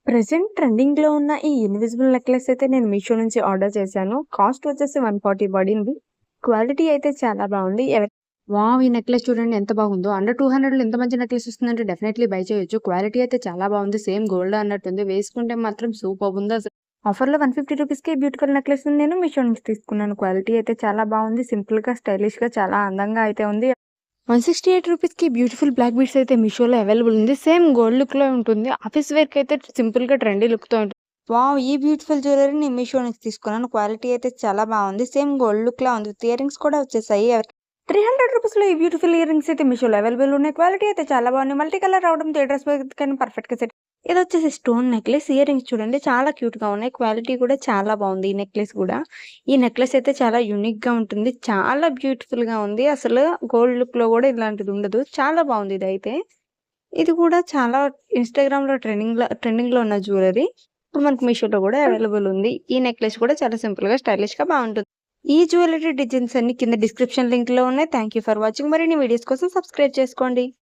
Present ట్రెండింగ్‌లో ఉన్న ఈ ఇన్విజిబుల్ నెక్లెస్ అయితే నేను మీషో నుంచి ఆర్డర్ చేశాను. కాస్ట్ వచ్చేసి 140 పడింది. క్వాలిటీ అయితే చాలా బావుంది. వావ్! ఈ నెక్లెస్ చూడండి ఎంత బాగుందో. అండర్ 200లో ఇంత మంచి నెక్లెస్ వస్తుందంటే డెఫినైట్‌లీ బై చేయొచ్చు. క్వాలిటీ అయితే చాలా బాగుంది. సేమ్ గోల్డ్ అన్నట్టుంది. వేసుకుంటే మాత్రం సూపర్బ్ అసలు. ఆఫర్‌లో 150 రూపీస్‌కి బ్యూటిఫుల్ నెక్లెస్‌ని నేను మీషో నుంచి తీసుకున్నాను. క్వాలిటీ అయితే చాలా బాగుంది. సింపుల్‌గా, స్టైలిష్‌గా చాలా అందంగా అయితే ఉంది. 168 రూపీస్‌కి బ్యూటిఫుల్ బ్లాక్ బీడ్స్ అయితే మీషోలో అవైలబుల్ ఉంది. సేమ్ గోల్డ్ లుక్‌లో ఉంటుంది. ఆఫీస్ వేర్‌కి అయితే సింపుల్‌గా ట్రెండీ లుక్‌తో ఉంటుంది. వావ్! ఈ బ్యూటిఫుల్ జ్యువెలరీ నేను మీషో నుంచి తీసుకున్నాను. క్వాలిటీ అయితే చాలా బాగుంది. సేమ్ గోల్డ్ లుక్‌లా ఉంది. విత్ ఇయర్ రింగ్స్ కూడా వచ్చేసాయి. 300 రూపీస్‌లో ఈ బ్యూటిఫుల్ ఇయర్ రింగ్స్ అయితే మీషోలో అవైలబుల్ ఉన్నాయి. క్వాలిటీ అయితే చాలా బాగున్నాయి. మల్టీ కలర్ రావడంతో ఏ డ్రెస్ మీదకైనా పర్ఫెక్ట్‌గా సెట్. ఇదొచ్చేసి స్టోన్ నెక్లెస్. ఇయర్ రింగ్స్ చూడండి చాలా క్యూట్‌గా ఉన్నాయి. క్వాలిటీ కూడా చాలా బాగుంది ఈ నెక్లెస్ కూడా. ఈ నెక్లెస్ అయితే చాలా యూనిక్‌గా ఉంటుంది. చాలా బ్యూటిఫుల్‌గా ఉంది. అసలు గోల్డ్ లుక్‌లో కూడా ఇలాంటిది ఉండదు. చాలా బాగుంది ఇదైతే. ఇది కూడా చాలా ఇన్‌స్టాగ్రామ్‌లో ట్రెండింగ్‌లో ఉన్న జ్యువెలరీ. ఇప్పుడు మనకు మీషోలో కూడా అవైలబుల్ ఉంది. ఈ నెక్లెస్ కూడా చాలా సింపుల్‌గా, స్టైలిష్‌గా బాగుంటుంది. ఈ జ్యువెలరీ డిజైన్స్ అన్ని కింద డిస్క్రిప్షన్ లింక్‌లో ఉన్నాయి. Thank you for watching. మరిన్ని వీడియోస్ కోసం సబ్స్క్రైబ్ చేసుకోండి.